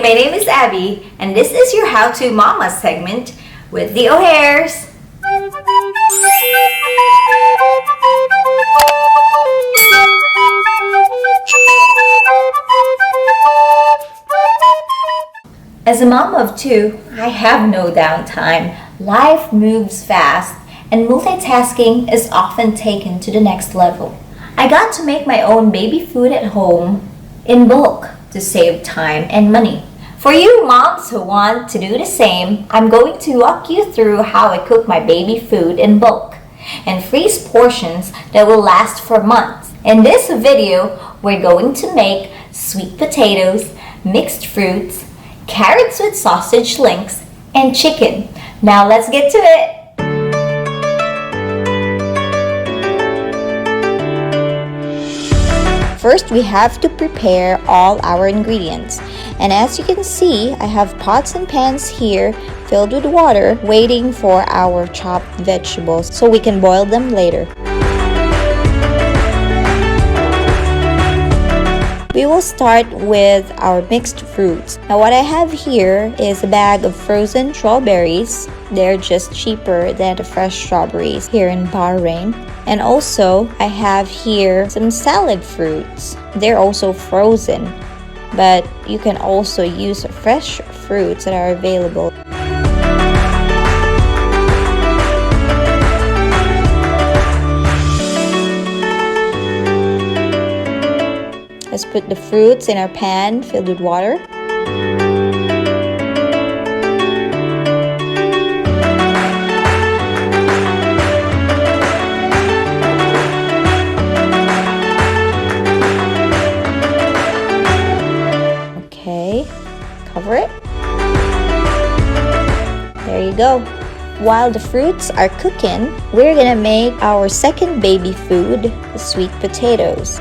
my name is Abby, and this is your How to Mama segment with the O'Hares. As a mom of two, I have no downtime. Life moves fast, and multitasking is often taken to the next level. I got to make my own baby food at home in bulk to save time and money. For you moms who want to do the same, I'm going to walk you through how I cook my baby food in bulk and freeze portions that will last for months. In this video, we're going to make sweet potatoes, mixed fruits, carrots with sausage links, and chicken. Now let's get to it! First, we have to prepare all our ingredients. And as you can see, I have pots and pans here filled with water waiting for our chopped vegetables so we can boil them later. We will start with our mixed fruits. Now what I have here is a bag of frozen strawberries. They're just cheaper than the fresh strawberries here in Bahrain. And also I have here some salad fruits. They're also frozen, but you can also use fresh fruits that are available. Let's put the fruits in our pan filled with water. Okay, cover it. There you go. While the fruits are cooking, we're gonna make our second baby food, the sweet potatoes.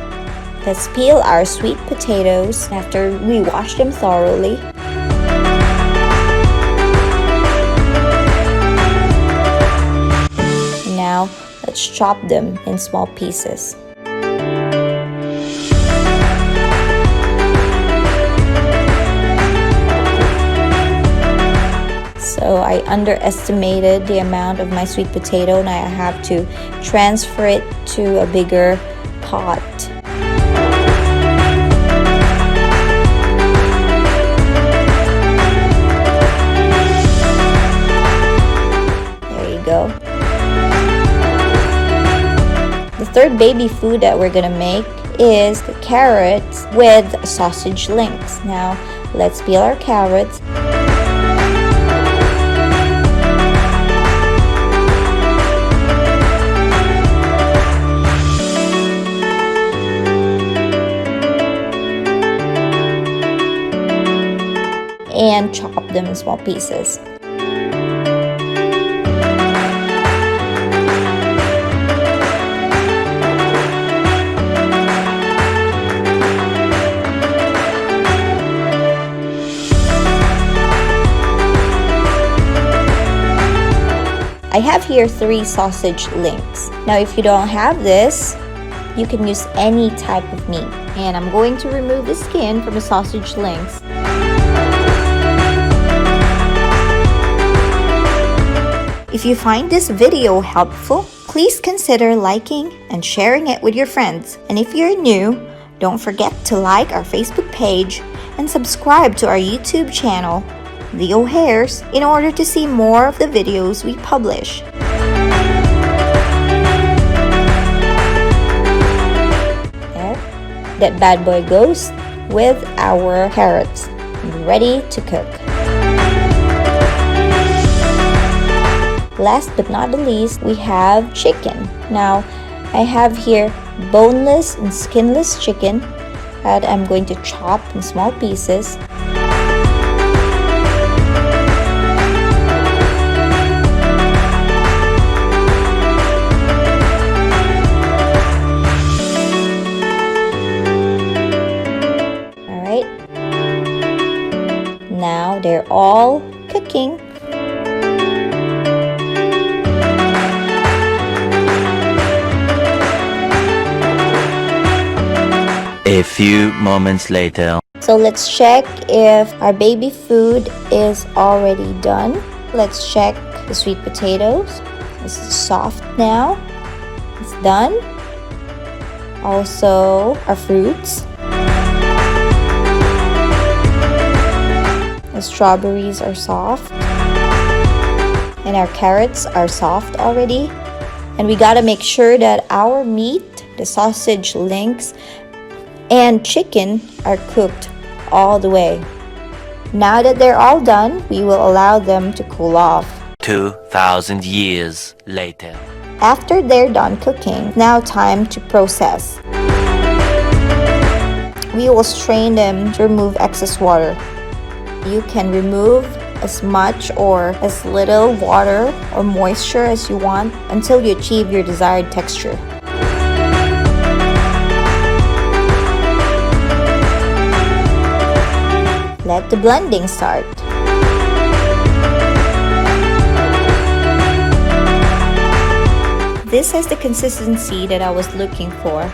Let's peel our sweet potatoes after we wash them thoroughly. Now, let's chop them in small pieces. So I underestimated the amount of my sweet potato. Now I have to transfer it to a bigger pot. Go. The third baby food that we're gonna make is the carrots with sausage links. Now let's peel our carrots. And chop them in small pieces. I have here 3 sausage links. Now if you don't have this, you can use any type of meat. And I'm going to remove the skin from the sausage links. If you find this video helpful, please consider liking and sharing it with your friends. And if you're new, don't forget to like our Facebook page and subscribe to our YouTube channel, The O'Hares, in order to see more of the videos we publish. There, that bad boy goes with our carrots, ready to cook. Last but not the least, we have chicken. Now, I have here boneless and skinless chicken that I'm going to chop in small pieces. Now they're all cooking. A few moments later. So let's check if our baby food is already done. Let's check the sweet potatoes. It's soft now. It's done. Also, our fruits. The strawberries are soft. And our carrots are soft already. And we gotta make sure that our meat, the sausage links, and chicken are cooked all the way. Now that they're all done, we will allow them to cool off. 2,000 years later. After they're done cooking, now time to process. We will strain them to remove excess water. You can remove as much or as little water or moisture as you want until you achieve your desired texture. Let the blending start. This has the consistency that I was looking for.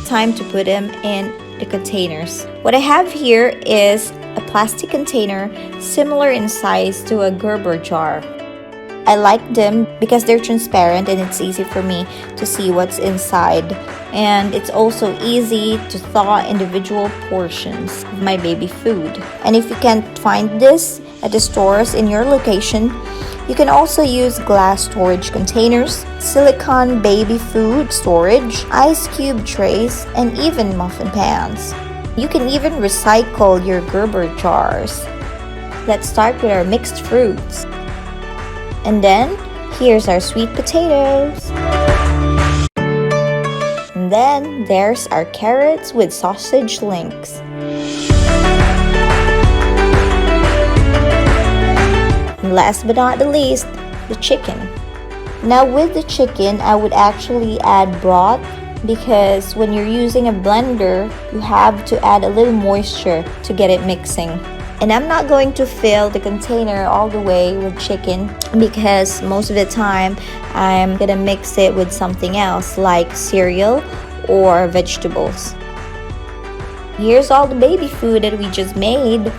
Time to put them in the containers. What I have here is a plastic container similar in size to a Gerber jar. I like them because they're transparent and it's easy for me to see what's inside. And it's also easy to thaw individual portions of my baby food. And if you can't find this at the stores in your location, you can also use glass storage containers, silicone baby food storage, ice cube trays, and even muffin pans. You can even recycle your Gerber jars. Let's start with our mixed fruits. And then, here's our sweet potatoes. And then, there's our carrots with sausage links. And last but not the least, the chicken. Now with the chicken, I would actually add broth because when you're using a blender, you have to add a little moisture to get it mixing. And I'm not going to fill the container all the way with chicken because most of the time I'm gonna mix it with something else like cereal or vegetables. Here's all the baby food that we just made.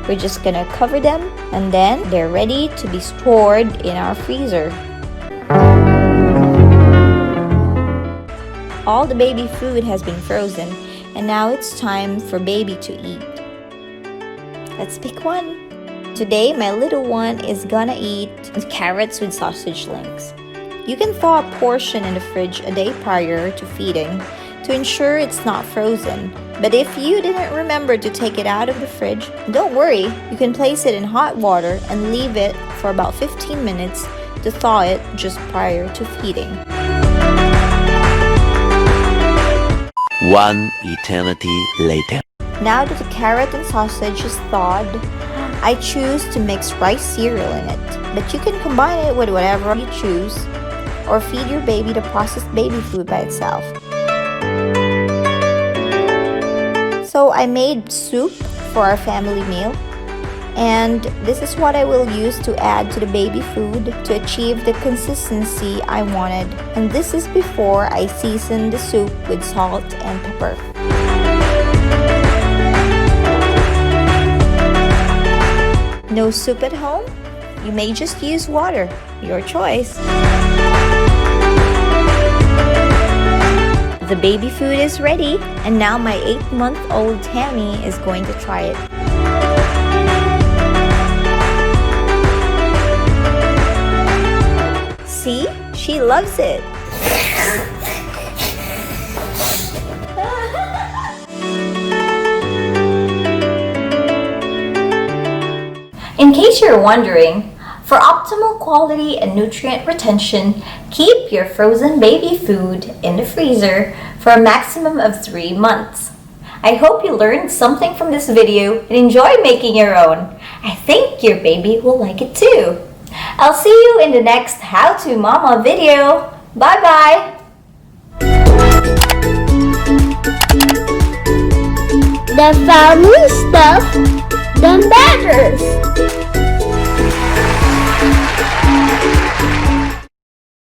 We're just gonna cover them and then they're ready to be stored in our freezer. All the baby food has been frozen and now it's time for baby to eat. Let's pick one. Today my little one is gonna eat carrots with sausage links. You can thaw a portion in the fridge a day prior to feeding to ensure it's not frozen. But if you didn't remember to take it out of the fridge, don't worry, you can place it in hot water and leave it for about 15 minutes to thaw it just prior to feeding. One eternity later. Now that the carrot and sausage is thawed, I choose to mix rice cereal in it. But you can combine it with whatever you choose or feed your baby the processed baby food by itself. So I made soup for our family meal. And this is what I will use to add to the baby food to achieve the consistency I wanted. And this is before I season the soup with salt and pepper. No soup at home? You may just use water. Your choice. The baby food is ready, and now my 8-month-old Tammy is going to try it. See? She loves it. In case you're wondering, for optimal quality and nutrient retention, keep your frozen baby food in the freezer for a maximum of 3 months. I hope you learned something from this video and enjoy making your own. I think your baby will like it too. I'll see you in the next How to Mama video. Bye bye! The family stuff, the matters.